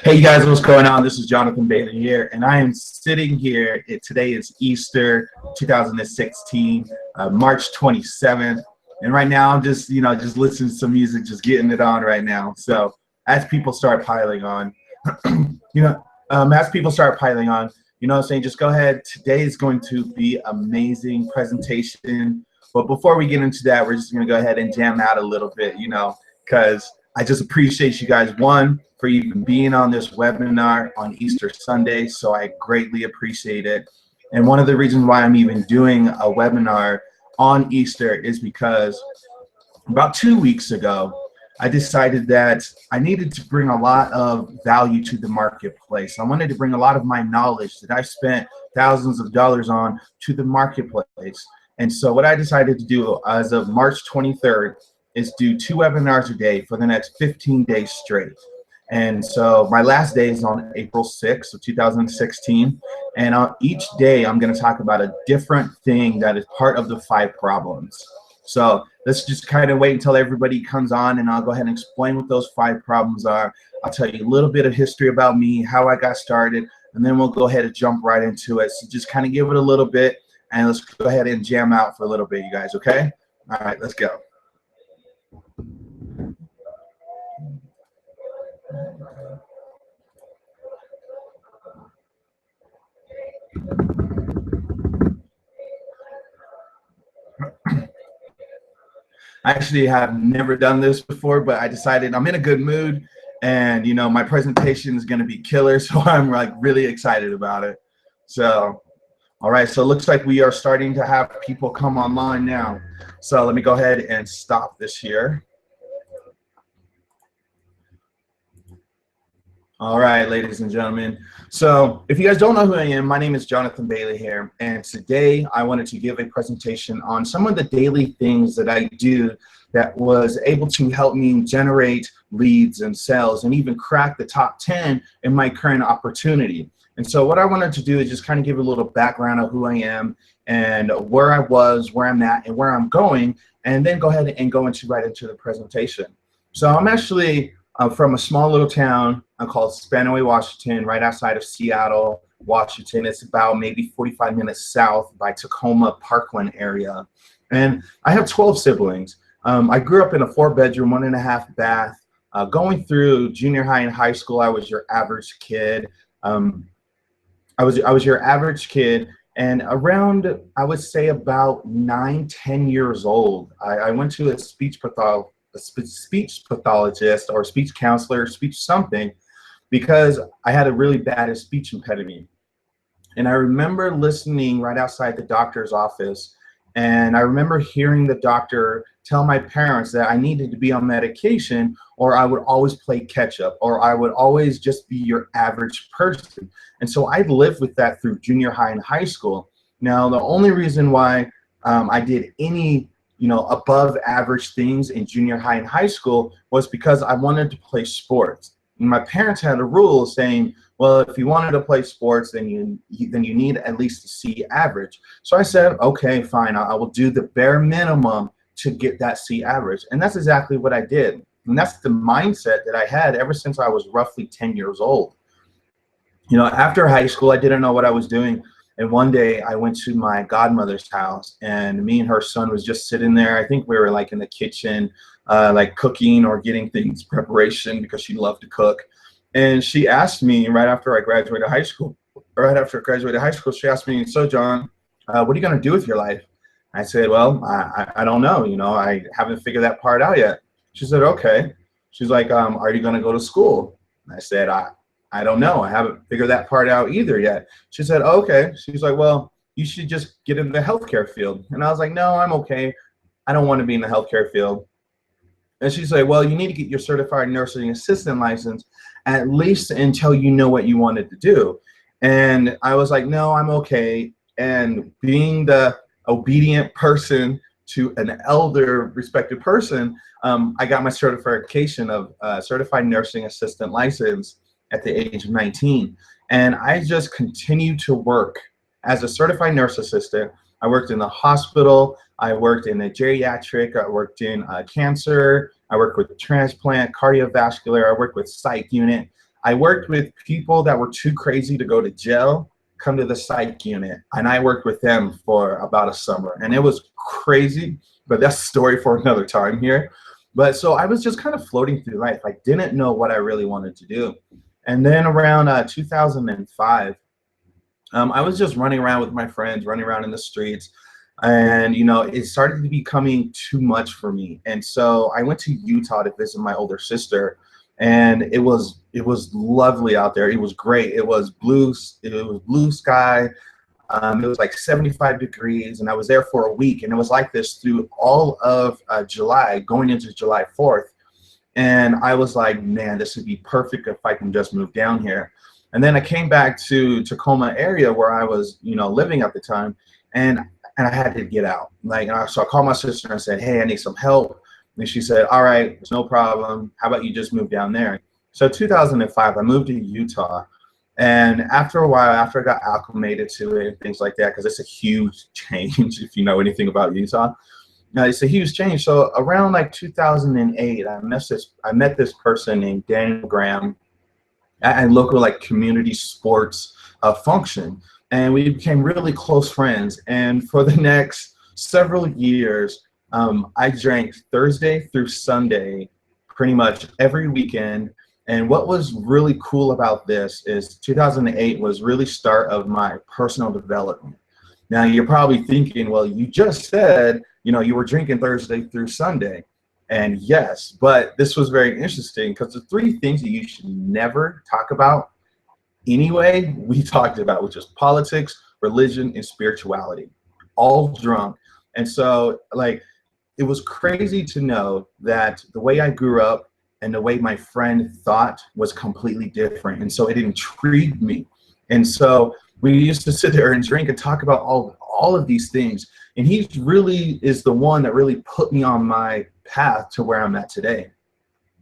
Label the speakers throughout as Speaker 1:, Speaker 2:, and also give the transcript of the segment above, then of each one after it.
Speaker 1: Hey, you guys, what's going on? This is Jonathan Bailey here, and I am sitting here. Today is Easter 2016, March 27th, and right now I'm just listening to some music, just getting it on right now. So as people start piling on, as people start piling on, what I'm saying, just go ahead. Today is going to be amazing presentation, but before we get into that, we're just going to go ahead and jam out a little bit, because I just appreciate you guys, one, for even being on this webinar on Easter Sunday, so I greatly appreciate it. And one of the reasons why I'm even doing a webinar on Easter is because about 2 weeks ago, I decided that I needed to bring a lot of value to the marketplace. I wanted to bring a lot of my knowledge that I spent thousands of dollars on to the marketplace. And so what I decided to do as of March 23rd is do 2 webinars a day for the next 15 days straight. And so my last day is on April 6th of 2016. And on each day, I'm going to talk about a different thing that is part of the 5 problems. So let's just kind of wait until everybody comes on, and I'll go ahead and explain what those 5 problems are. I'll tell you a little bit of history about me, how I got started, and then we'll go ahead and jump right into it. So just kind of give it a little bit, and let's go ahead and jam out for a little bit, you guys, okay? All right, let's go. I actually have never done this before, but I decided I'm in a good mood, and my presentation is going to be killer, so I'm like really excited about it. So all right, so it looks like we are starting to have people come online now. So let me go ahead and stop this here. All right, ladies and gentlemen. So if you guys don't know who I am, my name is Jonathan Bailey here, and today I wanted to give a presentation on some of the daily things that I do that was able to help me generate leads and sales and even crack the top 10 in my current opportunity. And so what I wanted to do is just kind of give a little background of who I am and where I was, where I'm at, and where I'm going, and then go ahead and go right into the presentation. So I'm actually from a small little town called Spanaway, Washington, right outside of Seattle, Washington. It's about maybe 45 minutes south by Tacoma, Parkland area. And I have 12 siblings. I grew up in a 4-bedroom, 1.5 bath. Going through junior high and high school, I was your average kid. I was your average kid. And around, I would say about 9, 10 years old, I went to a speech pathologist or speech counselor, speech something, because I had a really bad speech impediment. And I remember listening right outside the doctor's office, and I remember hearing the doctor tell my parents that I needed to be on medication or I would always play catch up, or I would always just be your average person. And so I lived with that through junior high and high school. Now, the only reason why I did any above average things in junior high and high school was because I wanted to play sports. And my parents had a rule saying, well, if you wanted to play sports, then you need at least a C average. So I said, okay, fine, I will do the bare minimum to get that C average. And that's exactly what I did. And that's the mindset that I had ever since I was roughly 10 years old. After high school, I didn't know what I was doing. And one day I went to my godmother's house, and me and her son was just sitting there. I think we were like in the kitchen, like cooking or getting things preparation, because she loved to cook. And she asked me right after I graduated high school, she asked me, so John, what are you going to do with your life? I said, well, I don't know. I haven't figured that part out yet. She said, okay. She's like, are you going to go to school? I said, I don't know. I haven't figured that part out either yet. She said, okay. She's like, well, you should just get into the healthcare field. And I was like, no, I'm okay. I don't want to be in the healthcare field. And she's like, well, you need to get your certified nursing assistant license at least until you know what you wanted to do. And I was like, no, I'm okay. And being the obedient person to an elder respected person, I got my certification of certified nursing assistant license at the age of 19. And I just continued to work as a certified nurse assistant. I worked in the hospital, I worked in a geriatric, I worked in cancer, I worked with transplant, cardiovascular, I worked with psych unit. I worked with people that were too crazy to go to jail, come to the psych unit, and I worked with them for about a summer, and it was crazy, but that's a story for another time here. But so I was just kind of floating through life. I didn't know what I really wanted to do. And then around 2005, I was just running around with my friends, running around in the streets, and it started to becoming too much for me. And so I went to Utah to visit my older sister, and it was lovely out there. It was great. It was blue sky. It was like 75 degrees, and I was there for a week, and it was like this through all of July, going into July 4th. And I was like, man, this would be perfect if I can just move down here. And then I came back to Tacoma area where I was, living at the time, and I had to get out. So I called my sister and I said, hey, I need some help. And she said, all right, it's no problem. How about you just move down there? So 2005, I moved to Utah. And after a while, after I got acclimated to it and things like that, because it's a huge change if you know anything about Utah. It's a huge change. So around like 2008, I met this person named Daniel Graham at a local like community sports function, and we became really close friends. And for the next several years, I drank Thursday through Sunday, pretty much every weekend. And what was really cool about this is 2008 was really start of my personal development. Now you're probably thinking, well, you just said, you were drinking Thursday through Sunday. And yes, but this was very interesting because the three things that you should never talk about anyway, we talked about, which is politics, religion, and spirituality, all drunk. And so it was crazy to know that the way I grew up and the way my friend thought was completely different. And so it intrigued me. And so we used to sit there and drink and talk about all of these things. And he really is the one that really put me on my path to where I'm at today.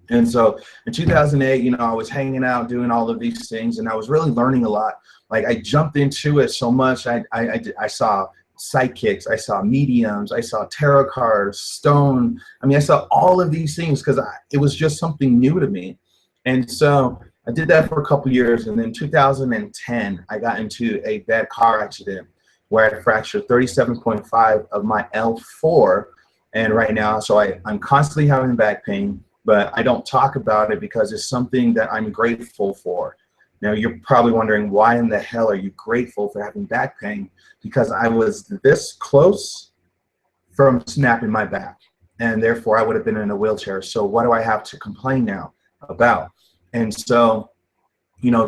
Speaker 1: And so in 2008, I was hanging out, doing all of these things, and I was really learning a lot. Like I jumped into it so much. I saw psychics, I saw mediums, I saw tarot cards, stone. I saw all of these things because it was just something new to me. And so I did that for a couple years. And then 2010, I got into a bad car accident where I fractured 37.5 of my L4. And right now, so I'm constantly having back pain, but I don't talk about it because it's something that I'm grateful for. Now, you're probably wondering, why in the hell are you grateful for having back pain? Because I was this close from snapping my back, and therefore I would have been in a wheelchair. So what do I have to complain now about? And so,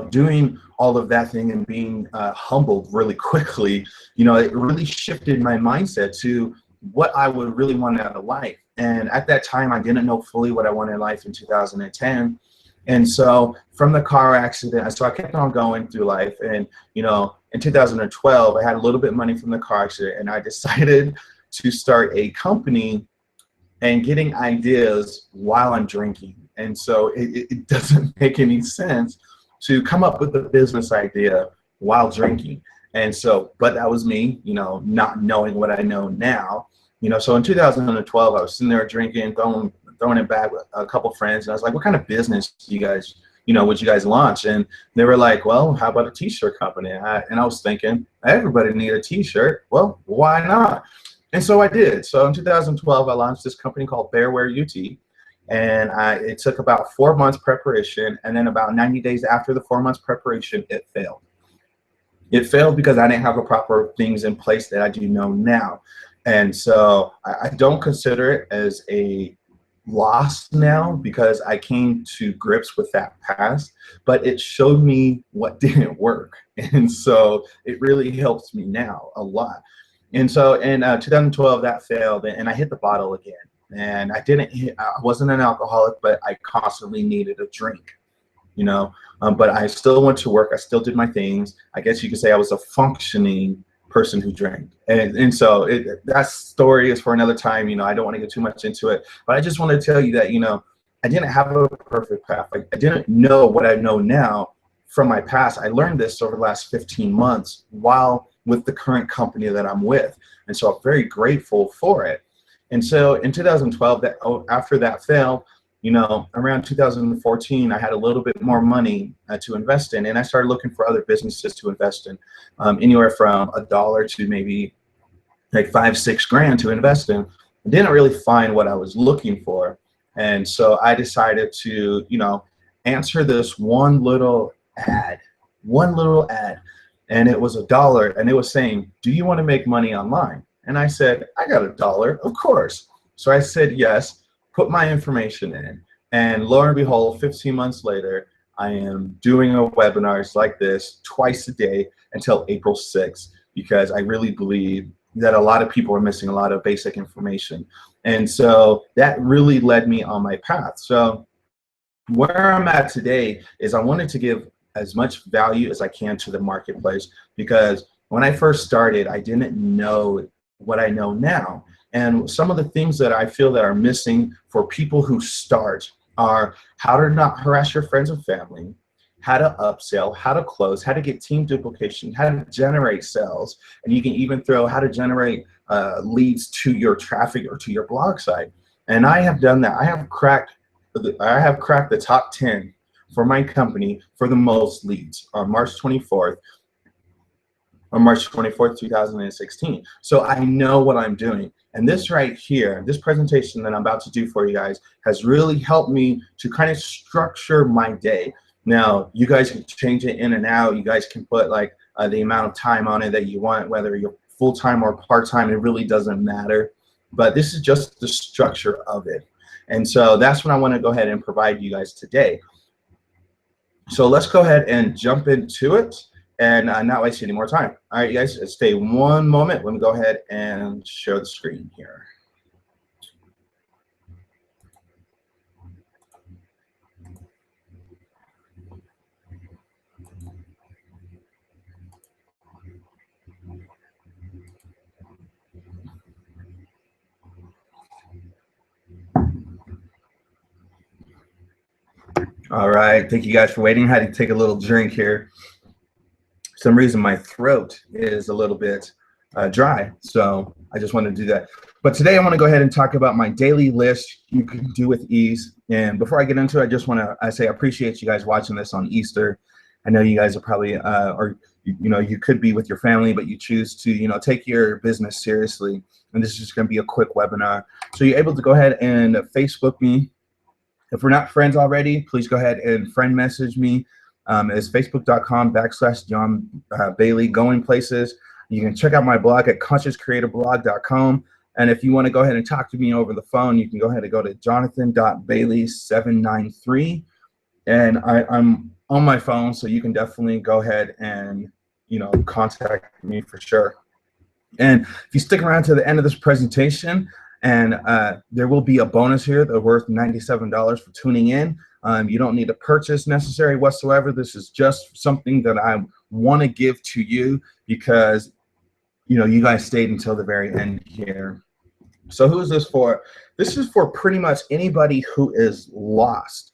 Speaker 1: doing all of that thing and being humbled really quickly, it really shifted my mindset to what I would really want out of life. And at that time, I didn't know fully what I wanted in life in 2010. And so from the car accident, so I kept on going through life. And, in 2012, I had a little bit of money from the car accident, and I decided to start a company and getting ideas while I'm drinking. And so it doesn't make any sense to come up with a business idea while drinking. And so, but that was me, not knowing what I know now. So in 2012, I was sitting there drinking, throwing it back with a couple friends, and I was like, what kind of business do you guys, would you guys launch? And they were like, well, how about a t-shirt company? And I was thinking, everybody need a t-shirt. Well, why not? And so I did. So in 2012, I launched this company called Bearwear UT. And it took about 4 months preparation. And then about 90 days after the 4 months preparation, it failed. It failed because I didn't have the proper things in place that I do know now. And so I don't consider it as a loss now because I came to grips with that past, but it showed me what didn't work. And so it really helps me now a lot. And so in 2012, that failed, and I hit the bottle again. And I wasn't an alcoholic, but I constantly needed a drink, but I still went to work. I still did my things. I guess you could say I was a functioning person who drank. And so that story is for another time. I don't want to get too much into it, but I just want to tell you that, I didn't have a perfect path. I didn't know what I know now from my past. I learned this over the last 15 months while with the current company that I'm with. And so I'm very grateful for it. And so in 2012, after that failed, around 2014, I had a little bit more money to invest in, and I started looking for other businesses to invest in, anywhere from $1 to maybe like 5-6 grand to invest in. I didn't really find what I was looking for, and so I decided to, answer this one little ad, and it was $1, and it was saying, "Do you want to make money online?" And I said, "I got $1, of course." So I said yes, put my information in, and lo and behold, 15 months later, I am doing a webinars like this twice a day until April 6th, because I really believe that a lot of people are missing a lot of basic information. And so that really led me on my path. So where I'm at today is I wanted to give as much value as I can to the marketplace, because when I first started, I didn't know what I know now. And some of the things that I feel that are missing for people who start are how to not harass your friends and family, how to upsell, how to close, how to get team duplication, how to generate sales, and you can even throw how to generate leads to your traffic or to your blog site. And I have done that. I have cracked the top 10 for my company for the most leads on March 24th, 2016. So I know what I'm doing. And this right here, this presentation that I'm about to do for you guys has really helped me to kind of structure my day. Now, you guys can change it in and out. You guys can put like the amount of time on it that you want, whether you're full-time or part-time, it really doesn't matter. But this is just the structure of it. And so that's what I want to go ahead and provide you guys today. So let's go ahead and jump into it and not waste any more time. All right, you guys, stay one moment. Let me go ahead and share the screen here. All right, thank you guys for waiting. I had to take a little drink here. For some reason, my throat is a little bit dry, so I just wanted to do that. But today I want to go ahead and talk about my daily list you can do with ease. And before I get into it, I just want to say I appreciate you guys watching this on Easter. I know you guys are probably, or you could be with your family, but you choose to, take your business seriously. And this is just going to be a quick webinar. So you're able to go ahead and Facebook me. If we're not friends already, please go ahead and friend message me. It's facebook.com/John Bailey Going Places. You can check out my blog at consciouscreatorblog.com. And if you want to go ahead and talk to me over the phone, you can go ahead and go to jonathan.bailey793. And I'm on my phone, so you can definitely go ahead and contact me for sure. And if you stick around to the end of this presentation, and there will be a bonus here that's worth $97 for tuning in. You don't need a purchase necessary whatsoever. This is just something that I want to give to you because you guys stayed until the very end here. So who is this for? This is for pretty much anybody who is lost.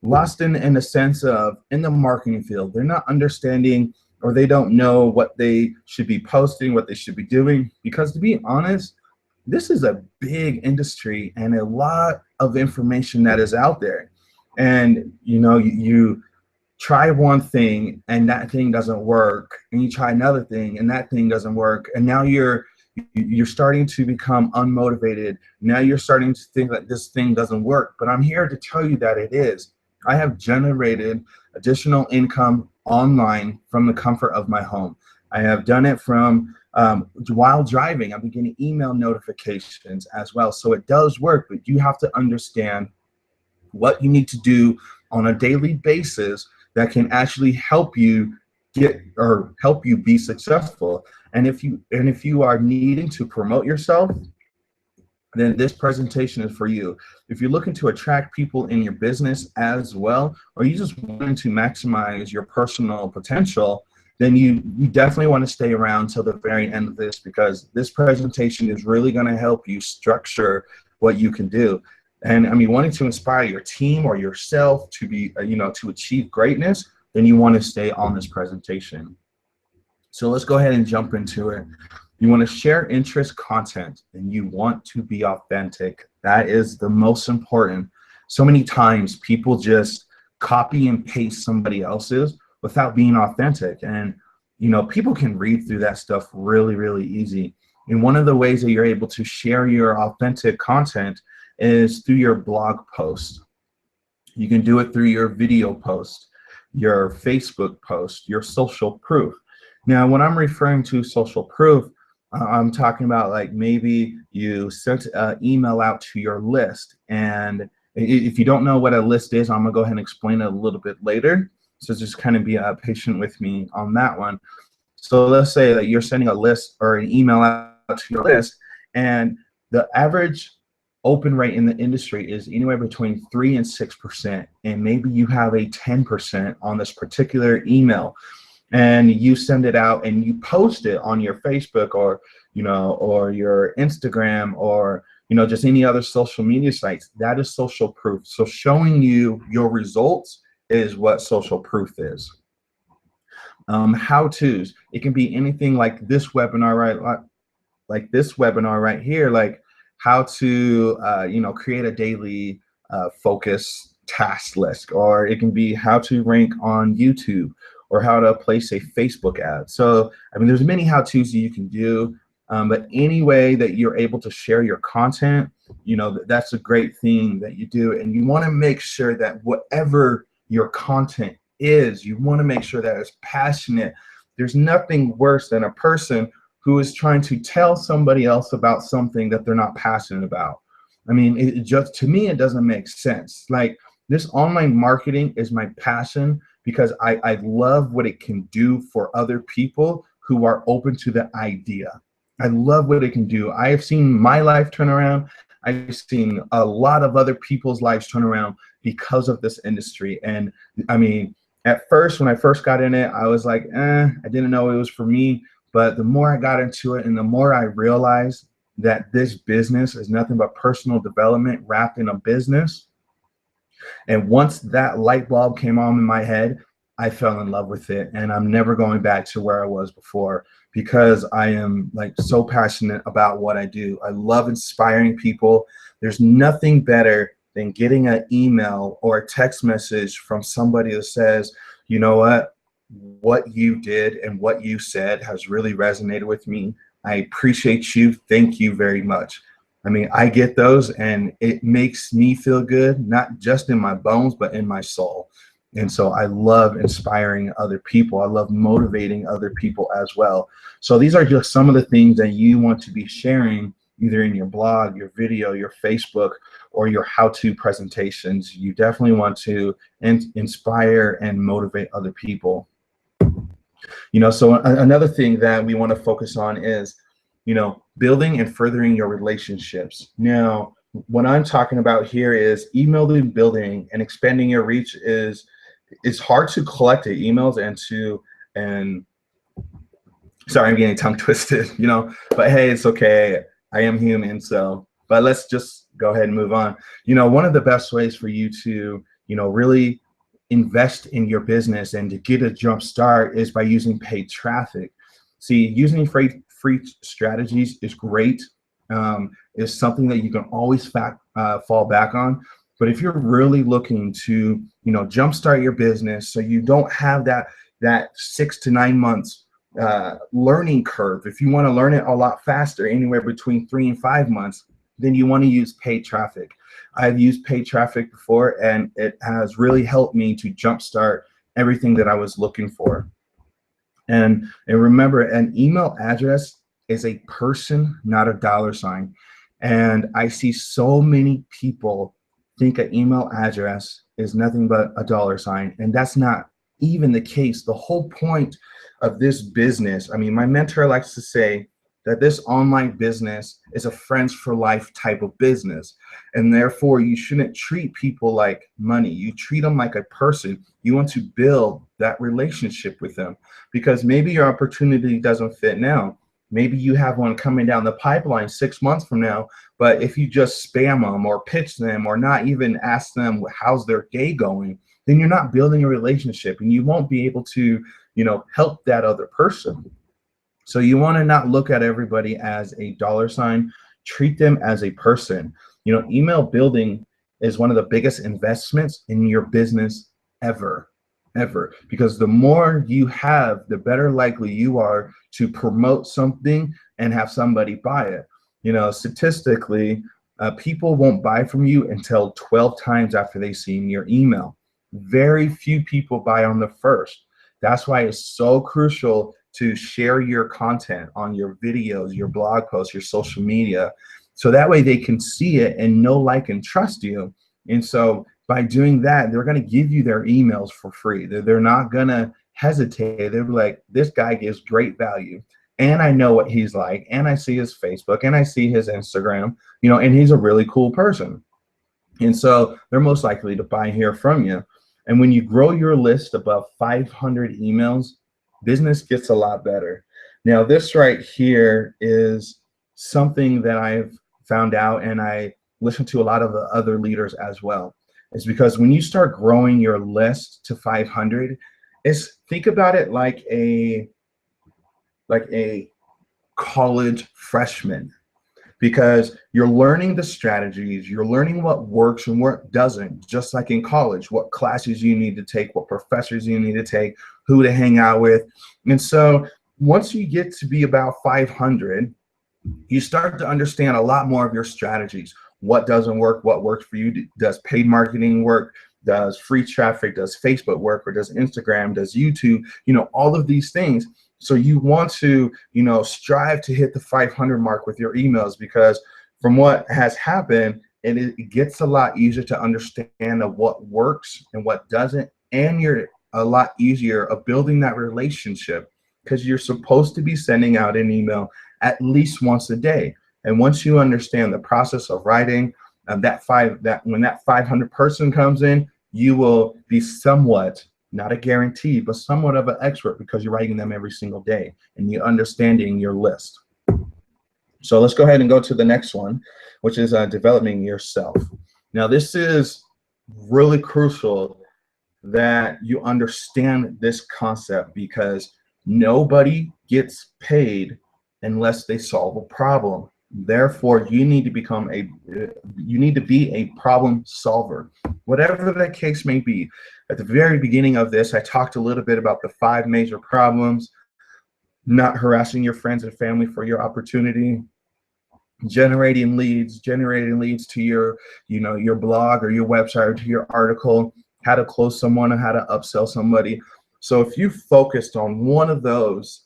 Speaker 1: Lost in the sense of in the marketing field. They're not understanding, or they don't know what they should be posting, what they should be doing. Because to be honest, this is a big industry and a lot of information that is out there. And you try one thing and that thing doesn't work, and you try another thing and that thing doesn't work, and now you're starting to become unmotivated. Now you're starting to think that this thing doesn't work. But I'm here to tell you that it is. I have generated additional income online from the comfort of my home. I have done it from while driving. I've been getting email notifications as well. So it does work, but you have to understand what you need to do on a daily basis that can actually help you help you be successful. And if you are needing to promote yourself, then this presentation is for you. If you're looking to attract people in your business as well, or you just want to maximize your personal potential, then you definitely want to stay around till the very end of this, because this presentation is really going to help you structure what you can do. And I mean, wanting to inspire your team or yourself to be, to achieve greatness, then you want to stay on this presentation. So let's go ahead and jump into it. You want to share interest content, and you want to be authentic. That is the most important. so many times people just copy and paste somebody else's without being authentic. And, you know, people can read through that stuff really, really easy. And one of the ways that you're able to share your authentic content is through your blog post. You can do it through your video post, your Facebook post, your social proof. Now, when I'm referring to social proof, I'm talking about like maybe you sent an email out to your list, and if you don't know what a list is, I'm gonna go ahead and explain it a little bit later. So just kind of be patient with me on that one. So let's say that you're sending a list or an email out to your list, and the average open rate in the industry is anywhere between 3 and 6%, and maybe you have a 10% on this particular email, and you send it out and you post it on your Facebook or, you know, or your Instagram, or, you know, just any other social media sites. That is social proof. So showing you your results is what social proof is. How-tos, it can be anything like this webinar, right? Like this webinar right here, like how to, you know, create a daily focus task list, or it can be how to rank on YouTube, or how to place a Facebook ad. So, I mean, there's many how-tos that you can do, but any way that you're able to share your content, you know, that's a great thing that you do. And you wanna make sure that whatever your content is, you wanna make sure that it's passionate. There's nothing worse than a person who is trying to tell somebody else about something that they're not passionate about. I mean, it just, to me, it doesn't make sense. Like, this online marketing is my passion because I love what it can do for other people who are open to the idea. I love what it can do. I have seen my life turn around. I've seen a lot of other people's lives turn around because of this industry. And I mean, at first, when I first got in it, I was like, I didn't know it was for me. But the more I got into it and the more I realized that this business is nothing but personal development wrapped in a business. And once that light bulb came on in my head, I fell in love with it, and I'm never going back to where I was before, because I am like so passionate about what I do. I love inspiring people. There's nothing better than getting an email or a text message from somebody that says, you know what you did and what you said has really resonated with me. I appreciate you. Thank you very much. I mean, I get those, and it makes me feel good, not just in my bones, but in my soul. And so I love inspiring other people. I love motivating other people as well. So these are just some of the things that you want to be sharing, either in your blog, your video, your Facebook, or your how-to presentations. You definitely want to inspire and motivate other people. You know, so another thing that we want to focus on is, you know, building and furthering your relationships. Now, what I'm talking about here is email building and expanding your reach. It's hard to collect the emails and sorry, I'm getting tongue twisted, you know, but hey, it's okay. I am human. So, but let's just go ahead and move on. You know, one of the best ways for you to, you know, really invest in your business and to get a jump start is by using paid traffic. See, using free strategies is great. It's something that you can always fall back on. But if you're really looking to, you know, jumpstart your business, so you don't have that 6 to 9 months learning curve. If you want to learn it a lot faster, anywhere between 3 and 5 months, then you want to use paid traffic. I've used paid traffic before, and it has really helped me to jumpstart everything that I was looking for. And remember, an email address is a person, not a dollar sign. And I see so many people think an email address is nothing but a dollar sign, and that's not even the case. The whole point of this business, I mean, my mentor likes to say that this online business is a friends for life type of business, and therefore you shouldn't treat people like money. You treat them like a person. You want to build that relationship with them, because maybe your opportunity doesn't fit now. Maybe you have one coming down the pipeline 6 months from now, but if you just spam them or pitch them or not even ask them how's their day going, then you're not building a relationship, and you won't be able to, you know, help that other person. So you want to not look at everybody as a dollar sign, treat them as a person. You know, email building is one of the biggest investments in your business ever, because the more you have, the better likely you are to promote something and have somebody buy it. You know, statistically, people won't buy from you until 12 times after they've seen your email. Very few people buy on the first. That's why it's so crucial to share your content on your videos, your blog posts, your social media, so that way they can see it and know, like, and trust you. And so by doing that, they're going to give you their emails for free. They're not going to hesitate. They're like, this guy gives great value, and I know what he's like, and I see his Facebook, and I see his Instagram, you know, and he's a really cool person. And so they're most likely to buy here from you. And when you grow your list above 500 emails, business gets a lot better. Now, this right here is something that I've found out, and I listen to a lot of the other leaders as well. It's because when you start growing your list to 500, think about it like a college freshman, because you're learning the strategies, you're learning what works and what doesn't, just like in college, what classes you need to take, what professors you need to take, who to hang out with. And so once you get to be about 500, you start to understand a lot more of your strategies. What doesn't work, what works for you. Does paid marketing work? Does free traffic, does Facebook work, or does Instagram, does YouTube, you know, all of these things. So you want to, you know, strive to hit the 500 mark with your emails, because from what has happened, it gets a lot easier to understand of what works and what doesn't, and you're a lot easier of building that relationship, because you're supposed to be sending out an email at least once a day. And once you understand the process of writing, when that 500 person comes in, you will be somewhat, not a guarantee, but somewhat of an expert, because you're writing them every single day and you're understanding your list. So let's go ahead and go to the next one, which is developing yourself. Now, this is really crucial that you understand this concept, because nobody gets paid unless they solve a problem. Therefore, you need to be a problem solver, whatever the case may be. At the very beginning of this, I talked a little bit about the 5 major problems: not harassing your friends and family for your opportunity, generating leads to your, you know, your blog or your website, or to your article, how to close someone, and how to upsell somebody. So if you focused on one of those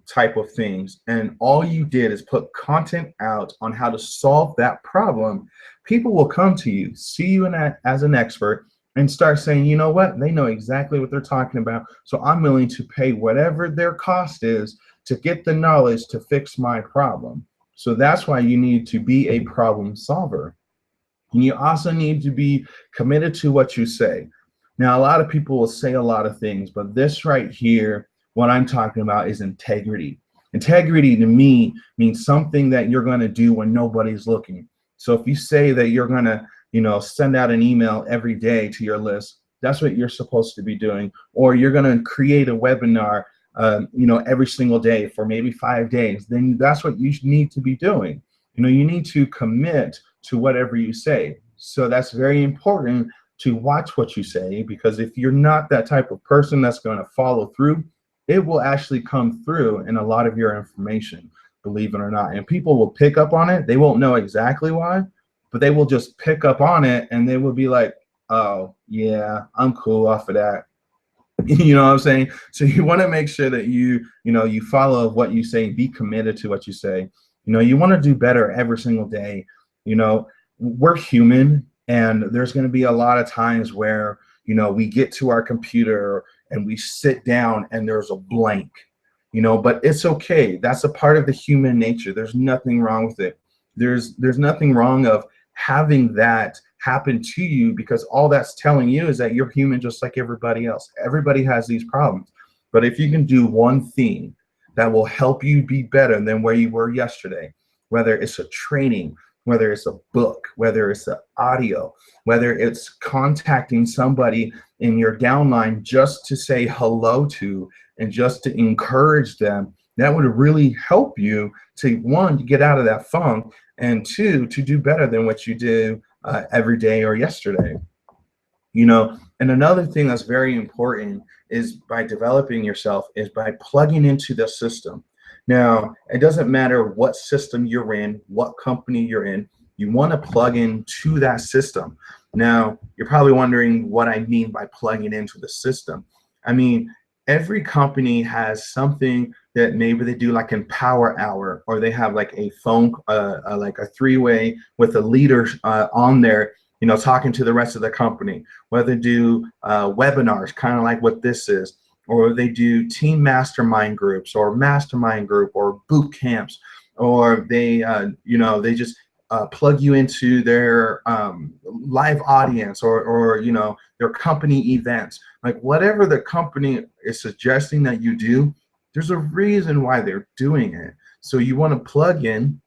Speaker 1: type of things, and all you did is put content out on how to solve that problem, people will come to you, see you as an expert, and start saying, you know what, they know exactly what they're talking about, so I'm willing to pay whatever their cost is to get the knowledge to fix my problem. So that's why you need to be a problem solver. And you also need to be committed to what you say. Now, a lot of people will say a lot of things, but this right here, what I'm talking about, is integrity. Integrity to me means something that you're going to do when nobody's looking. So if you say that you're going to, you know, send out an email every day to your list, that's what you're supposed to be doing. Or you're going to create a webinar, you know, every single day for maybe 5 days, then that's what you need to be doing. You know, you need to commit to whatever you say. So that's very important, to watch what you say, because if you're not that type of person that's going to follow through, it will actually come through in a lot of your information, believe it or not. And people will pick up on it. They won't know exactly why, but they will just pick up on it, and they will be like, oh yeah, I'm cool off of that. You know what I'm saying? So you want to make sure that you follow what you say, be committed to what you say. You know, you want to do better every single day. You know, we're human, and there's going to be a lot of times where, you know, we get to our computer and we sit down and there's a blank, you know, but it's okay. That's a part of the human nature. There's nothing wrong with it. There's nothing wrong of having that happen to you, because all that's telling you is that you're human just like everybody else. Everybody has these problems. But if you can do one thing that will help you be better than where you were yesterday, whether it's a training, whether it's a book, whether it's an audio, whether it's contacting somebody in your downline just to say hello to and just to encourage them, that would really help you to, 1, get out of that funk, and 2, to do better than what you did every day or yesterday. You know, and another thing that's very important is by developing yourself is by plugging into the system. Now, it doesn't matter what system you're in, what company you're in, you want to plug into that system. Now, you're probably wondering what I mean by plugging into the system. I mean, every company has something that maybe they do like Empower Hour, or they have like a phone, like a three-way with a leader on there, you know, talking to the rest of the company, whether they do webinars, kind of like what this is, or they do team mastermind groups or mastermind group or boot camps, or they, you know, they just plug you into their live audience, or, you know, their company events. Like whatever the company is suggesting that you do, there's a reason why they're doing it. So you want to plug in,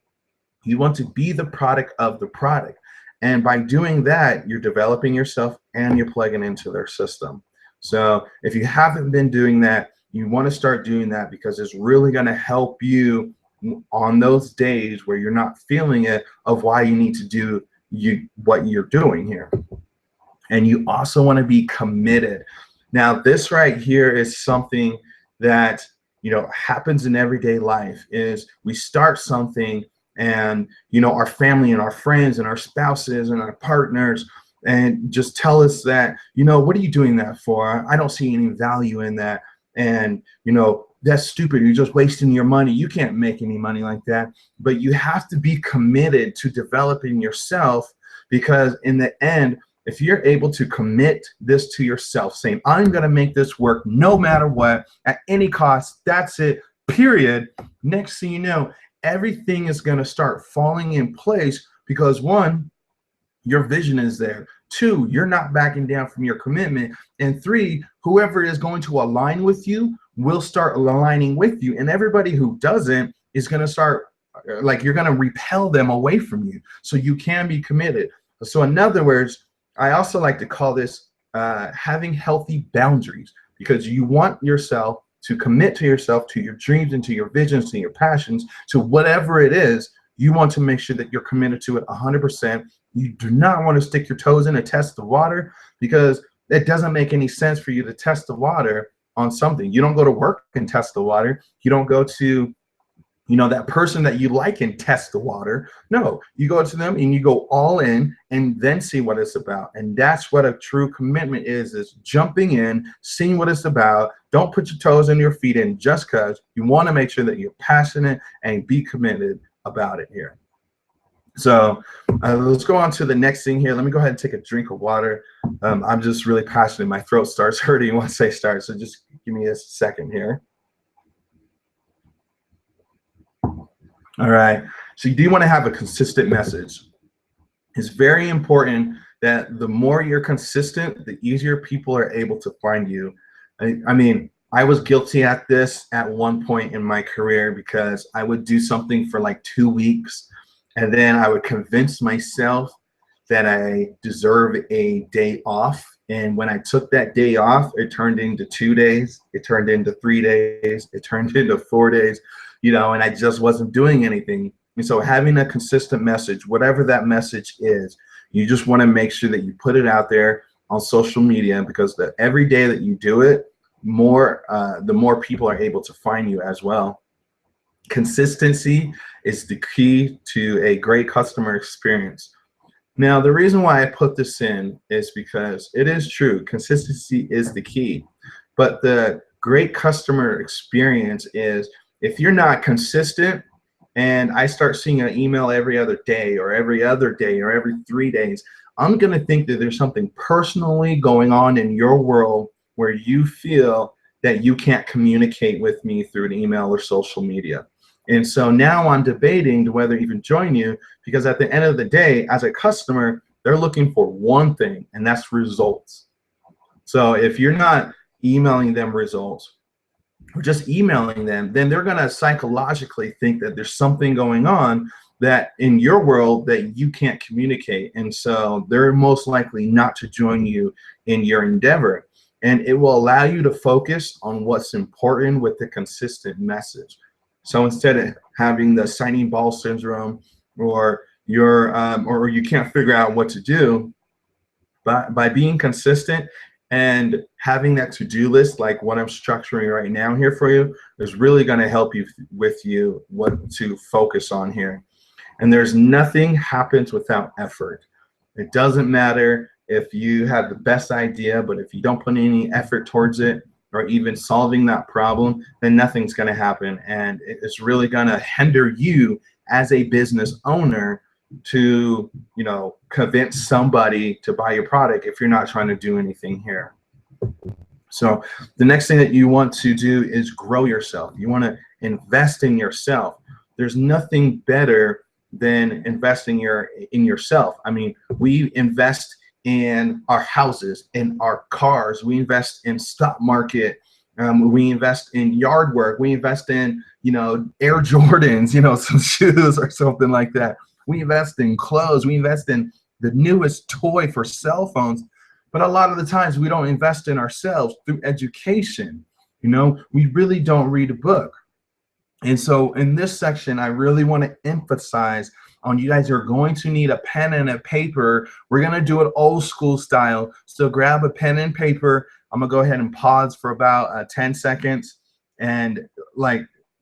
Speaker 1: you want to be the product of the product. And by doing that, you're developing yourself and you're plugging into their system. So if you haven't been doing that, you want to start doing that, because it's really going to help you on those days where you're not feeling it, of why you need to do what you're doing here. And you also want to be committed. Now, this right here is something that, you know, happens in everyday life. Is we start something, and, you know, our family and our friends and our spouses and our partners and just tell us that, you know, what are you doing that for? I don't see any value in that. And, you know, that's stupid. You're just wasting your money. You can't make any money like that. But you have to be committed to developing yourself, because in the end, if you're able to commit this to yourself, saying, I'm going to make this work no matter what, at any cost, that's it, period. Next thing you know, everything is going to start falling in place, because one, your vision is there. Two, you're not backing down from your commitment. And three, whoever is going to align with you will start aligning with you. And everybody who doesn't is going to start, like, you're going to repel them away from you. So you can be committed. So in other words, I also like to call this having healthy boundaries, because you want yourself to commit to yourself, to your dreams and to your visions, to your passions, to whatever it is. You want to make sure that you're committed to it 100%. You do not want to stick your toes in and test the water, because it doesn't make any sense for you to test the water on something. You don't go to work and test the water. You don't go to, you know, that person that you like and test the water. No, you go to them and you go all in and then see what it's about. And that's what a true commitment is jumping in, seeing what it's about. Don't put your toes and your feet in just because. You want to make sure that you're passionate and be committed about it here. So let's go on to the next thing here. Let me go ahead and take a drink of water. I'm just really passionate. My throat starts hurting once I start. So just give me a second here. All right, so you do want to have a consistent message. It's very important that the more you're consistent, the easier people are able to find you. I mean, I was guilty at this at one point in my career, because I would do something for like 2 weeks, and then I would convince myself that I deserve a day off. And when I took that day off, it turned into 2 days, it turned into 3 days, it turned into 4 days. You know, and I just wasn't doing anything. And so having a consistent message, whatever that message is, you just want to make sure that you put it out there on social media, because every day that you do it, the more people are able to find you as well. Consistency is the key to a great customer experience. Now, the reason why I put this in is because it is true. Consistency is the key. But the great customer experience is, if you're not consistent, and I start seeing an email every other day or every other day or every 3 days, I'm going to think that there's something personally going on in your world where you feel that you can't communicate with me through an email or social media. And so now I'm debating whether to even join you, because at the end of the day, as a customer, they're looking for one thing, and that's results. So if you're not emailing them results, or just emailing them, then they're going to psychologically think that there's something going on that in your world that you can't communicate. And so they're most likely not to join you in your endeavor. And it will allow you to focus on what's important with the consistent message. So instead of having the signing ball syndrome, or, or you can't figure out what to do, by being consistent and having that to-do list, like what I'm structuring right now here for you, is really going to help you with what to focus on here. And there's nothing happens without effort. It doesn't matter if you have the best idea, but if you don't put any effort towards it, or even solving that problem, then nothing's going to happen. And it's really going to hinder you as a business owner to, convince somebody to buy your product if you're not trying to do anything here. So the next thing that you want to do is grow yourself. You want to invest in yourself. There's nothing better than investing in yourself. I mean, we invest in our houses, in our cars. We invest in stock market. We invest in yard work. We invest in, Air Jordans, some shoes or something like that. We invest in clothes. We invest in the newest toy for cell phones. But a lot of the times we don't invest in ourselves through education. We really don't read a book. And so in this section, I really want to emphasize on you guys are going to need a pen and a paper. We're going to do it old school style. So grab a pen and paper. I'm going to go ahead and pause for about 10 seconds. And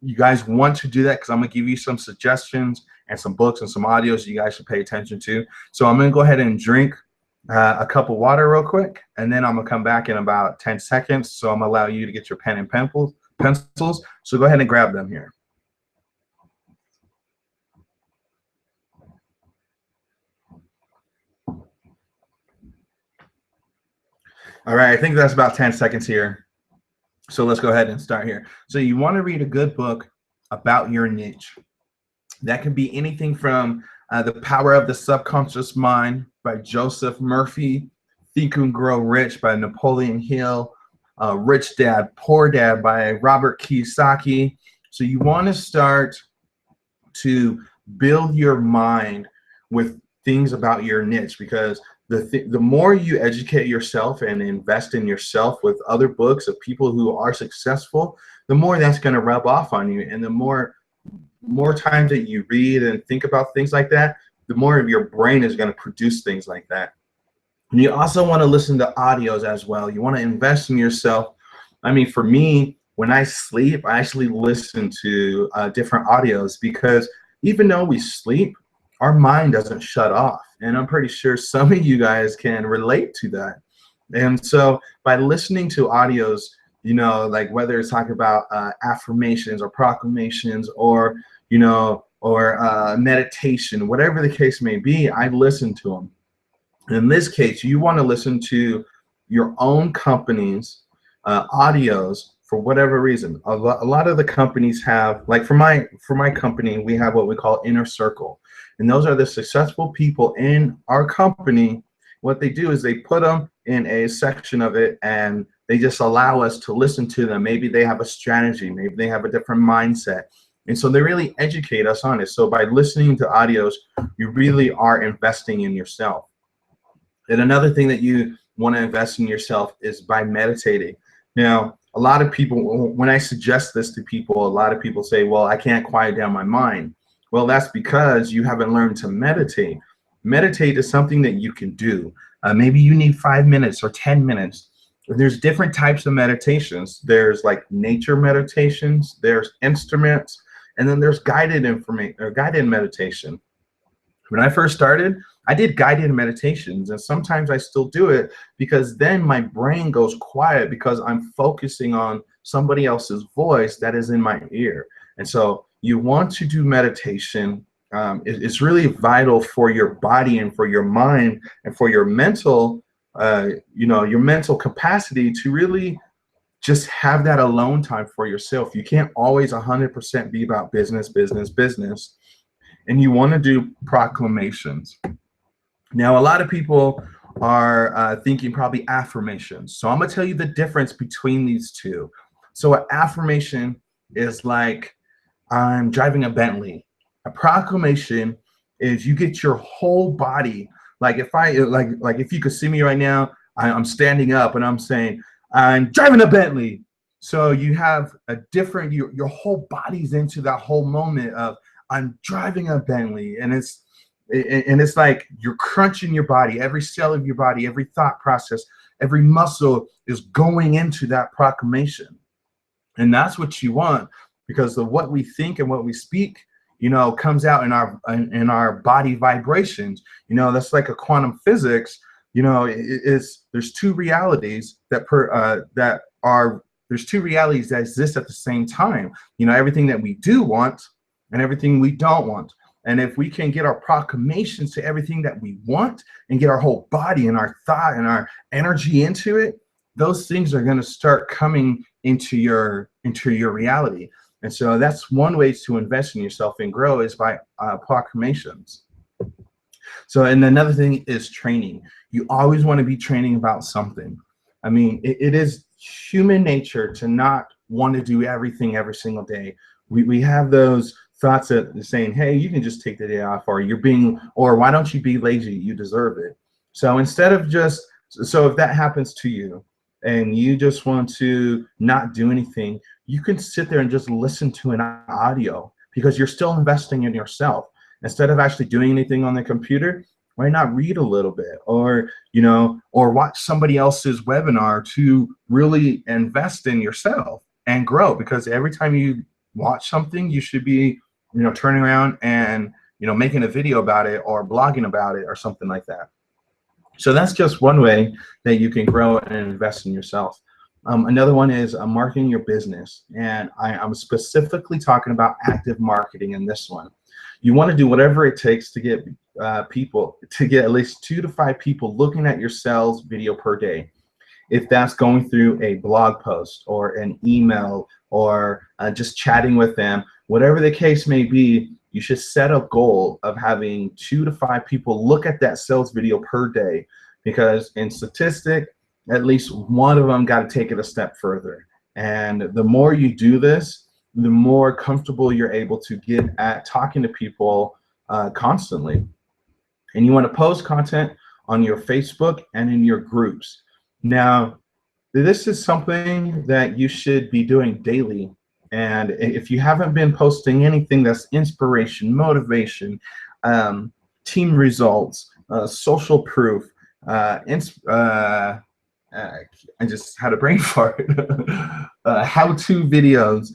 Speaker 1: you guys want to do that because I'm going to give you some suggestions and some books and some audios you guys should pay attention to. So I'm going to go ahead and drink a cup of water real quick. And then I'm going to come back in about 10 seconds. So I'm going to allow you to get your pen and pencils. So go ahead and grab them here. All right, I think that's about 10 seconds here. So let's go ahead and start here. So you want to read a good book about your niche. That can be anything from The Power of the Subconscious Mind by Joseph Murphy, Think and Grow Rich by Napoleon Hill, Rich Dad, Poor Dad by Robert Kiyosaki. So you want to start to build your mind with things about your niche, because the more you educate yourself and invest in yourself with other books of people who are successful, the more that's going to rub off on you. And the more times that you read and think about things like that, the more of your brain is going to produce things like that. And you also want to listen to audios as well. You want to invest in yourself. I mean, for me, when I sleep, I actually listen to different audios, because even though we sleep, our mind doesn't shut off. And I'm pretty sure some of you guys can relate to that. And so by listening to audios, like whether it's talking about affirmations or proclamations or, meditation, whatever the case may be, I listen to them. In this case, you want to listen to your own company's audios for whatever reason. A lot of the companies have, like for my company, we have what we call Inner Circle. And those are the successful people in our company. What they do is they put them in a section of it and they just allow us to listen to them. Maybe they have a strategy, maybe they have a different mindset. And so they really educate us on it. So by listening to audios, you really are investing in yourself. And another thing that you want to invest in yourself is by meditating. Now, a lot of people, when I suggest this to people, a lot of people say, well, I can't quiet down my mind. Well, that's because you haven't learned to meditate. Meditate is something that you can do. Maybe you need 5 minutes or 10 minutes. There's different types of meditations. There's like nature meditations, there's instruments, and then there's guided meditation. When I first started, I did guided meditations, and sometimes I still do it, because then my brain goes quiet because I'm focusing on somebody else's voice that is in my ear. And so you want to do meditation. It's really vital for your body and for your mind and for your mental, your mental capacity to really just have that alone time for yourself. You can't always 100% be about business. And you want to do proclamations. Now, a lot of people are thinking probably affirmations. So I'm going to tell you the difference between these two. So an affirmation is like, I'm driving a Bentley. A proclamation is you get your whole body. Like if you could see me right now, I'm standing up and I'm saying, I'm driving a Bentley. So you have a different, your whole body's into that whole moment of I'm driving a Bentley. And And it's like you're crunching your body, every cell of your body, every thought process, every muscle is going into that proclamation. And that's what you want, because of what we think and what we speak, comes out in our body vibrations. That's like a quantum physics. There's two realities there's two realities that exist at the same time. Everything that we do want and everything we don't want. And if we can get our proclamations to everything that we want and get our whole body and our thought and our energy into it, those things are going to start coming into your reality. And so that's one way to invest in yourself and grow, is by proclamations. So, and another thing is training. You always want to be training about something. I mean, it is human nature to not want to do everything every single day. We have those thoughts that are saying, hey, you can just take the day off, or why don't you be lazy? You deserve it. So instead of so if that happens to you and you just want to not do anything, you can sit there and just listen to an audio, because you're still investing in yourself. Instead of actually doing anything on the computer, why not read a little bit, or watch somebody else's webinar to really invest in yourself and grow? Because every time you watch something, you should be turning around and making a video about it or blogging about it or something like that. So that's just one way that you can grow and invest in yourself. Another one is marketing your business, and I'm specifically talking about active marketing in this one. You want to do whatever it takes to get at least 2 to 5 people looking at your sales video per day. If that's going through a blog post or an email or just chatting with them, whatever the case may be, you should set a goal of having 2 to 5 people look at that sales video per day, because in statistic, at least one of them got to take it a step further. And the more you do this, the more comfortable you're able to get at talking to people constantly. And you want to post content on your Facebook and in your groups. Now, this is something that you should be doing daily. And if you haven't been posting anything that's inspiration, motivation, team results, social proof, I just had a brain fart, how-to videos,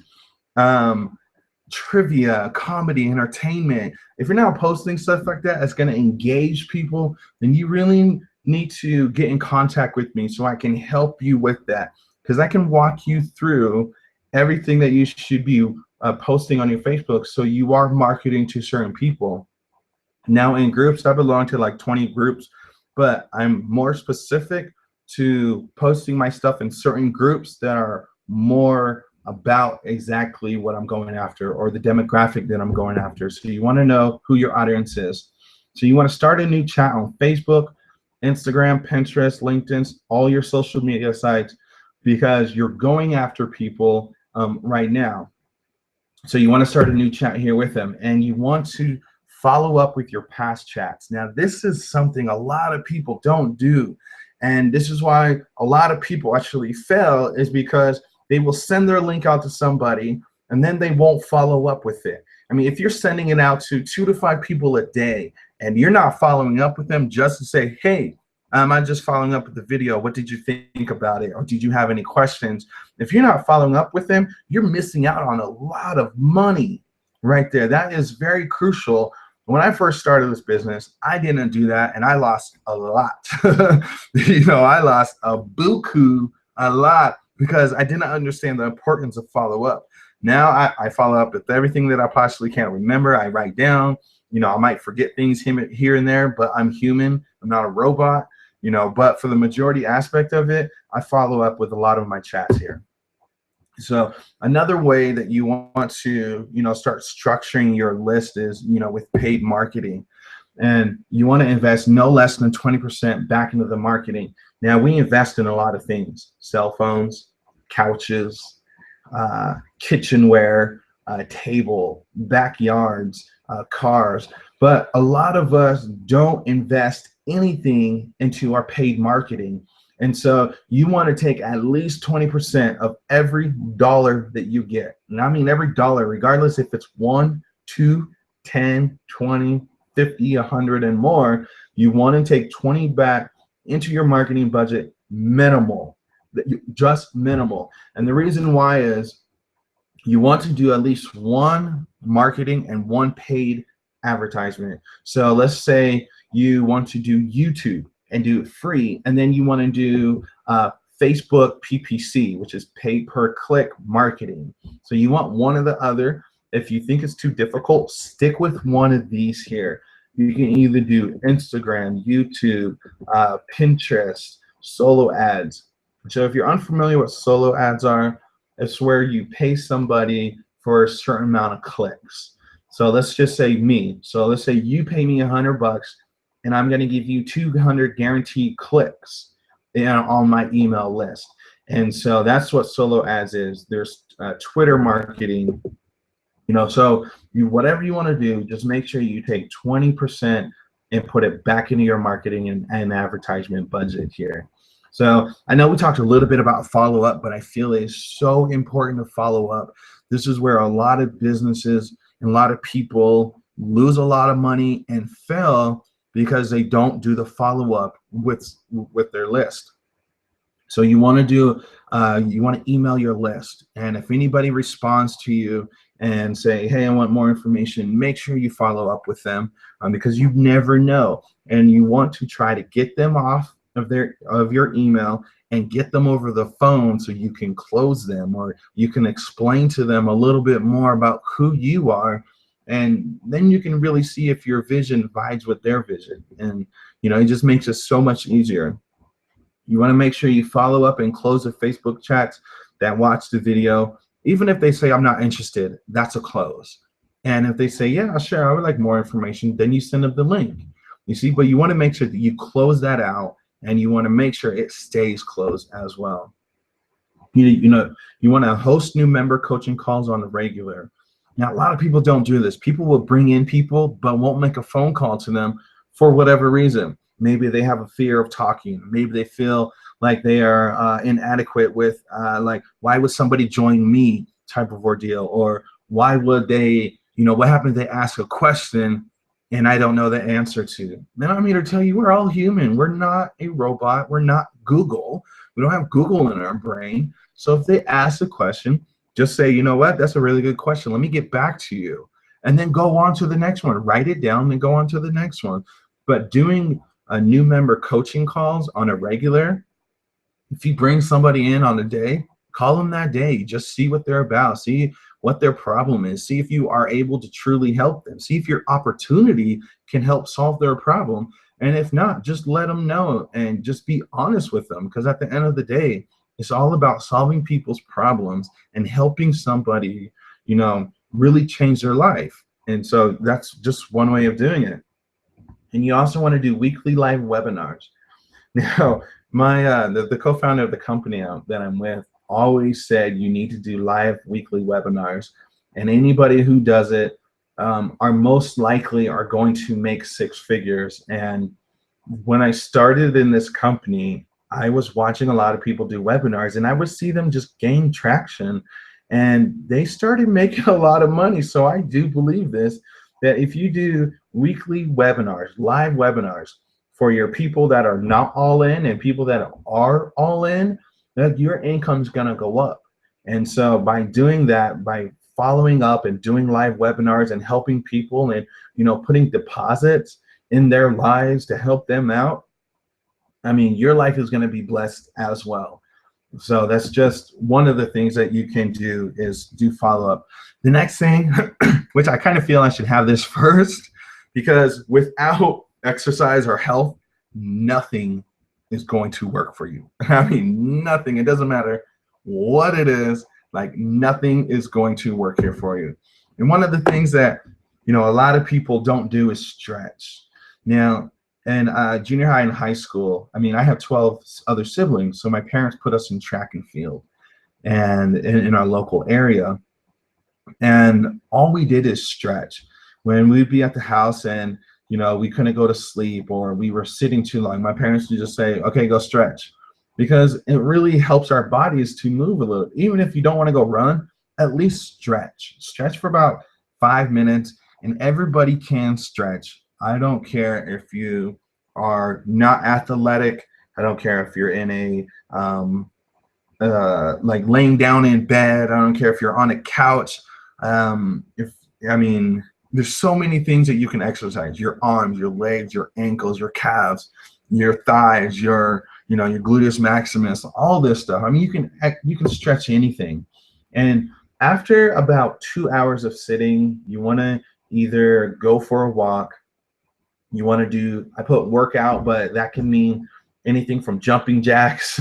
Speaker 1: trivia, comedy, entertainment. If you're not posting stuff like that that's going to engage people, then you really need to get in contact with me so I can help you with that, because I can walk you through everything that you should be posting on your Facebook, so you are marketing to certain people. Now in groups, I belong to like 20 groups, but I'm more specific to posting my stuff in certain groups that are more about exactly what I'm going after, or the demographic that I'm going after. So you want to know who your audience is. So you want to start a new chat on Facebook, Instagram, Pinterest, LinkedIn, all your social media sites, because you're going after people right now. So you want to start a new chat here with them, and you want to follow up with your past chats. Now, this is something a lot of people don't do, and this is why a lot of people actually fail, is because they will send their link out to somebody and then they won't follow up with it. I mean, if you're sending it out to 2 to 5 people a day and you're not following up with them just to say, hey, I'm just following up with the video, what did you think about it? Or did you have any questions? If you're not following up with them, you're missing out on a lot of money right there. That is very crucial. When I first started this business, I didn't do that, and I lost a lot. I lost a buku, a lot, because I didn't understand the importance of follow up. Now I follow up with everything that I possibly can't remember. I write down, I might forget things here and there, but I'm human. I'm not a robot, but for the majority aspect of it, I follow up with a lot of my chats here. So another way that you want to, start structuring your list is, with paid marketing. And you want to invest no less than 20% back into the marketing. Now, we invest in a lot of things: cell phones, couches, kitchenware, table, backyards, cars. But a lot of us don't invest anything into our paid marketing. And so you want to take at least 20% of every dollar that you get. And I mean every dollar, regardless if it's 1, 2, 10, 20. 50, 100 and more, you want to take 20 back into your marketing budget, minimal, just minimal. And the reason why is you want to do at least one marketing and one paid advertisement. So let's say you want to do YouTube and do it free, and then you want to do Facebook PPC, which is pay per click marketing. So you want one or the other. If you think it's too difficult, stick with one of these here. You can either do Instagram, YouTube, Pinterest, solo ads. So if you're unfamiliar what solo ads are, it's where you pay somebody for a certain amount of clicks. So let's just say me. So let's say you pay me $100 and I'm going to give you 200 guaranteed clicks on my email list. And so that's what solo ads is. There's Twitter marketing. So whatever you want to do, just make sure you take 20% and put it back into your marketing and advertisement budget here. So I know we talked a little bit about follow-up, but I feel it's so important to follow up. This is where a lot of businesses and a lot of people lose a lot of money and fail because they don't do the follow-up with their list. So you want to do, you want to email your list, and if anybody responds to you and say, hey, I want more information, make sure you follow up with them, because you never know, and you want to try to get them off of your email and get them over the phone so you can close them, or you can explain to them a little bit more about who you are, and then you can really see if your vision vibes with their vision. And it just makes it so much easier. You want to make sure you follow up and close the Facebook chats that watch the video. Even if they say, I'm not interested, that's a close. And if they say, yeah, sure, I would like more information, then you send them the link. You see, but you want to make sure that you close that out, and you want to make sure it stays closed as well. You want to host new member coaching calls on the regular. Now, a lot of people don't do this. People will bring in people, but won't make a phone call to them for whatever reason. Maybe they have a fear of talking. Maybe they feel like they are inadequate with, like, why would somebody join me type of ordeal? Or why would they, what happens if they ask a question and I don't know the answer to? Then I'm here to tell you, we're all human. We're not a robot. We're not Google. We don't have Google in our brain. So if they ask a question, just say, you know what, that's a really good question. Let me get back to you. And then go on to the next one. Write it down and go on to the next one. But doing a new member coaching calls on a regular, if you bring somebody in on a day, call them that day. Just see what they're about. See what their problem is. See if you are able to truly help them. See if your opportunity can help solve their problem. And if not, just let them know and just be honest with them. Because at the end of the day, it's all about solving people's problems and helping somebody, really change their life. And so that's just one way of doing it. And you also want to do weekly live webinars. Now, the co-founder of the company that I'm with always said you need to do live weekly webinars, and anybody who does it are most likely are going to make 6 figures. And when I started in this company, I was watching a lot of people do webinars, and I would see them just gain traction, and they started making a lot of money. So I do believe this, that if you do weekly webinars, live webinars for your people that are not all in and people that are all in, that your income is going to go up. And so by doing that, by following up and doing live webinars and helping people and putting deposits in their lives to help them out, I mean, your life is going to be blessed as well. So that's just one of the things that you can do, is do follow up. The next thing, which I kind of feel I should have this first, because without exercise or health, nothing is going to work for you. I mean, nothing. It doesn't matter what it is, like nothing is going to work here for you. And one of the things that, a lot of people don't do is stretch. Now, in junior high and high school, I mean, I have 12 other siblings, so my parents put us in track and field and in our local area. And all we did is stretch. When we'd be at the house and, we couldn't go to sleep or we were sitting too long, my parents would just say, okay, go stretch. Because it really helps our bodies to move a little. Even if you don't want to go run, at least stretch. Stretch for about 5 minutes, and everybody can stretch. I don't care if you are not athletic. I don't care if you're in a like laying down in bed. I don't care if you're on a couch. If I mean, there's so many things that you can exercise: your arms, your legs, your ankles, your calves, your thighs, your gluteus maximus, all this stuff. I mean, you can stretch anything. And after about 2 hours of sitting, you want to either go for a walk. You want to do, I put workout, but that can mean anything from jumping jacks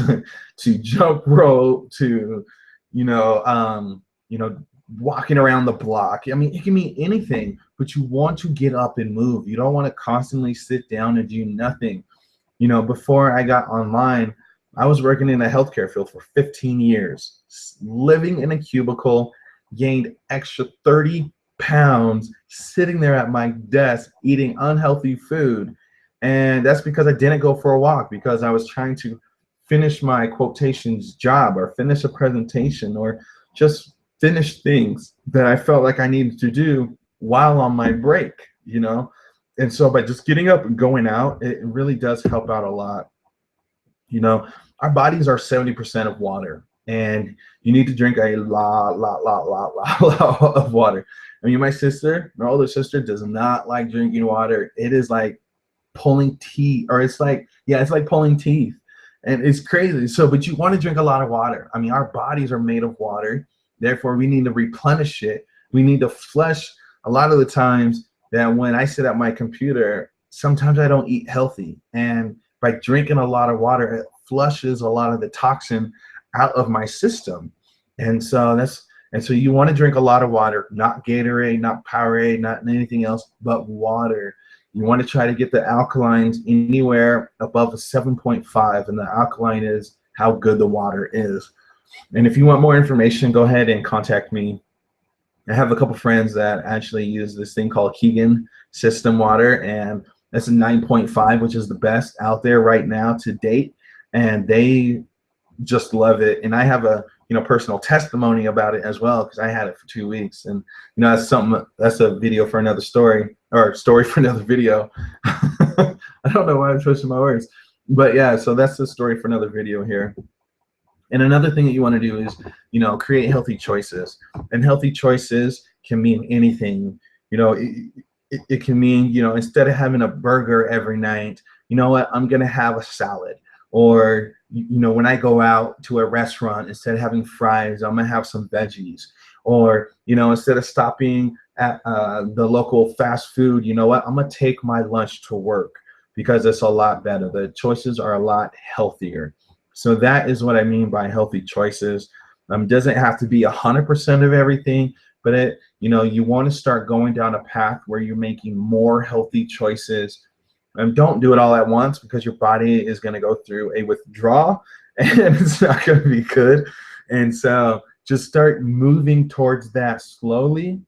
Speaker 1: to jump rope to, you know, um, you know, walking around the block. I mean, it can mean anything, but you want to get up and move. You don't want to constantly sit down and do nothing. Before I got online, I was working in the healthcare field for 15 years, living in a cubicle, gained extra 30 pounds sitting there at my desk eating unhealthy food. And that's because I didn't go for a walk, because I was trying to finish my quotations job or finish a presentation or just finish things that I felt like I needed to do while on my break. And so by just getting up and going out, it really does help out a lot. Our bodies are 70% of water, and you need to drink a lot of water. I mean, my older sister does not like drinking water. It is like pulling teeth, or it's like pulling teeth, and it's crazy. So, but you want to drink a lot of water. I mean, our bodies are made of water, therefore we need to replenish it. We need to flush. A lot of the times that when I sit at my computer, sometimes I don't eat healthy, and by drinking a lot of water, it flushes a lot of the toxin out of my system. And so you want to drink a lot of water, not Gatorade, not Powerade, not anything else, but water. You want to try to get the alkalines anywhere above a 7.5, and the alkaline is how good the water is. And if you want more information, go ahead and contact me. I have a couple friends that actually use this thing called Keegan System Water, and that's a 9.5, which is the best out there right now to date, and they just love it. And I have a personal testimony about it as well, because I had it for 2 weeks, and that's a video for another story, or a story for another video. I don't know why I'm twisting my words, but yeah, so that's the story for another video here. And another thing that you want to do is create healthy choices, and healthy choices can mean anything. It can mean, instead of having a burger every night, you know what, I'm gonna have a salad. Or when I go out to a restaurant, instead of having fries, I'm gonna have some veggies. Or instead of stopping at the local fast food, you know what, I'm gonna take my lunch to work, because it's a lot better. The choices are a lot healthier. So that is what I mean by healthy choices. Doesn't have to be 100% of everything, but you want to start going down a path where you're making more healthy choices. Don't do it all at once, because your body is going to go through a withdrawal, and it's not going to be good. And so just start moving towards that slowly.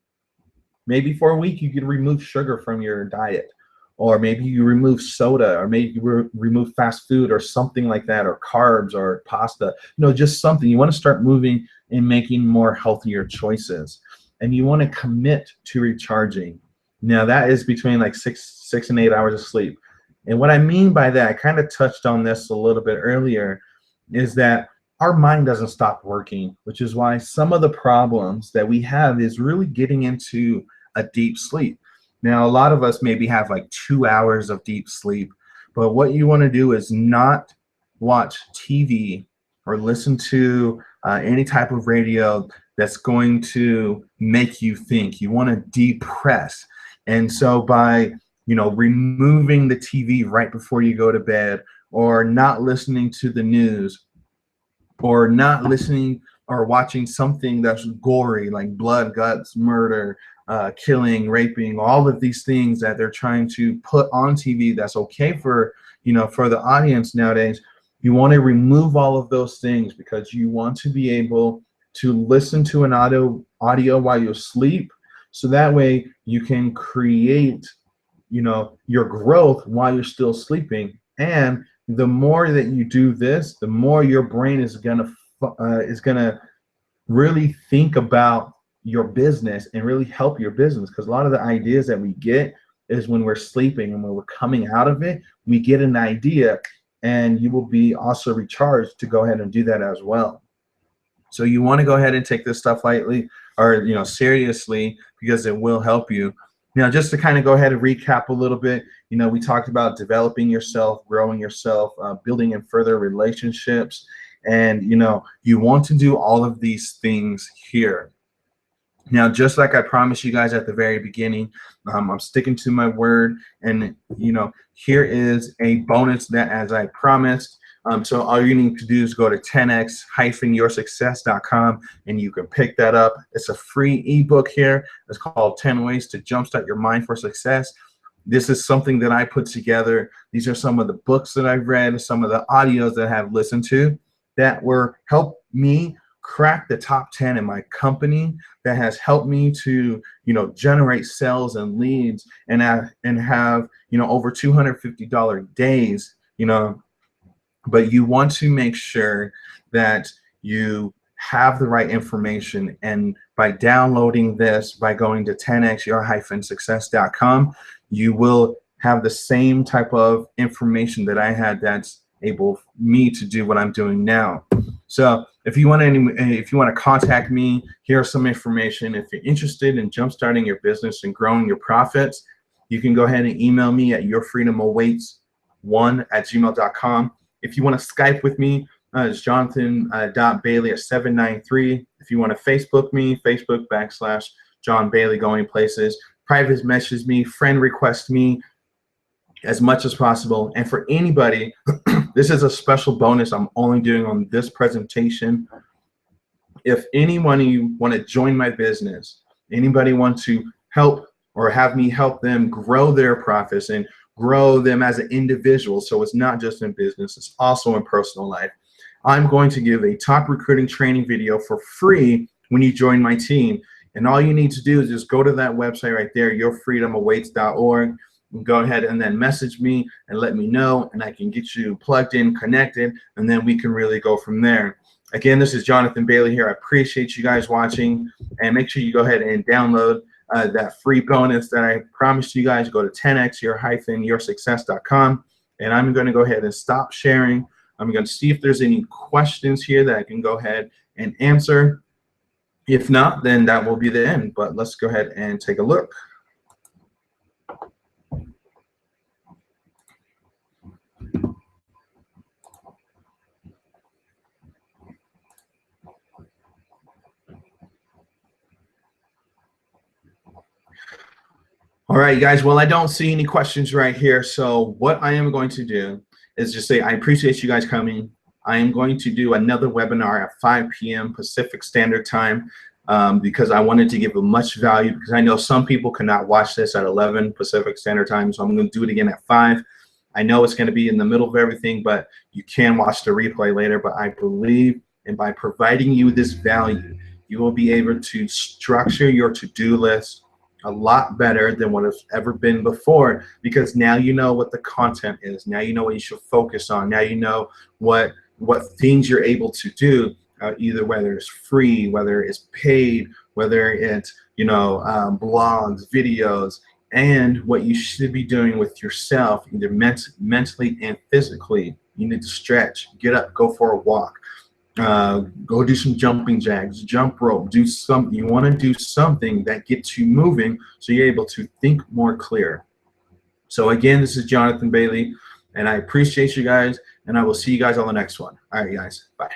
Speaker 1: Maybe for a week you could remove sugar from your diet, or maybe you remove soda, or maybe you remove fast food or something like that, or carbs or pasta, just something. You want to start moving and making more healthier choices. And you want to commit to recharging. Now that is between like 6 and 8 hours of sleep. And what I mean by that, I kind of touched on this a little bit earlier, is that our mind doesn't stop working, which is why some of the problems that we have is really getting into a deep sleep. Now, a lot of us maybe have like 2 hours of deep sleep, but what you want to do is not watch TV or listen to any type of radio that's going to make you think. You want to depress. And so by removing the TV right before you go to bed, or not listening to the news, or not listening or watching something that's gory, like blood, guts, murder, killing, raping, all of these things that they're trying to put on TV that's okay for the audience nowadays. You want to remove all of those things, because you want to be able to listen to an audio while you sleep, so that way you can create your growth while you're still sleeping. And the more that you do this, the more your brain is gonna really think about your business and really help your business, because a lot of the ideas that we get is when we're sleeping, and when we're coming out of it, we get an idea, and you will be also recharged to go ahead and do that as well. So you want to go ahead and take this stuff lightly, or seriously, because it will help you. Now, just to kind of go ahead and recap a little bit, we talked about developing yourself, growing yourself, building and further relationships, and you want to do all of these things here. Now, just like I promised you guys at the very beginning, I'm sticking to my word, and here is a bonus that, as I promised. So all you need to do is go to 10x-yoursuccess.com, and you can pick that up. It's a free ebook here. It's called 10 Ways to Jumpstart Your Mind for Success. This is something that I put together. These are some of the books that I've read, some of the audios that I've listened to that were helped me crack the top 10 in my company, that has helped me to generate sales and leads, and have over $250 days. But you want to make sure that you have the right information, and by downloading this, by going to 10x-your-success.com, you will have the same type of information that I had that's able me to do what I'm doing now. So if you want to contact me, here's some information. If you're interested in jumpstarting your business and growing your profits, you can go ahead and email me at yourfreedomawaits1@gmail.com. If you want to Skype with me, it's Jonathan.Bailey@793. If you want to Facebook me, Facebook.com/John Bailey Going Places. Private message me, friend request me as much as possible. And for anybody, this is a special bonus I'm only doing on this presentation. If anyone you want to join my business, anybody want to help or have me help them grow their profits and grow them as an individual, so it's not just in business, it's also in personal life, I'm going to give a top recruiting training video for free when you join my team. And all you need to do is just go to that website right there, yourfreedomawaits.org, and go ahead and then message me and let me know, and I can get you plugged in, connected, and then we can really go from there. Again, this is Jonathan Bailey here. I appreciate you guys watching, and make sure you go ahead and download that free bonus that I promised you guys. Go to 10x-yoursuccess.com, and I'm going to go ahead and stop sharing. I'm going to see if there's any questions here that I can go ahead and answer. If not, then that will be the end, but let's go ahead and take a look. All right, guys, well, I don't see any questions right here. So what I am going to do is just say, I appreciate you guys coming. I am going to do another webinar at 5 p.m. Pacific Standard Time because I wanted to give much value, because I know some people cannot watch this at 11 Pacific Standard Time. So I'm going to do it again at 5. I know it's going to be in the middle of everything, but you can watch the replay later. But I believe, and by providing you this value, you will be able to structure your to-do list a lot better than what it's ever been before, because now you know what the content is. Now you know what you should focus on. Now you know what things you're able to do, either whether it's free, whether it's paid, whether it's blogs, videos, and what you should be doing with yourself, either mentally and physically. You need to stretch, get up, go for a walk. Go do some jumping jacks, jump rope, do something. You want to do something that gets you moving so you're able to think more clear. So again, this is Jonathan Bailey, and I appreciate you guys, and I will see you guys on the next one. All right, guys, bye.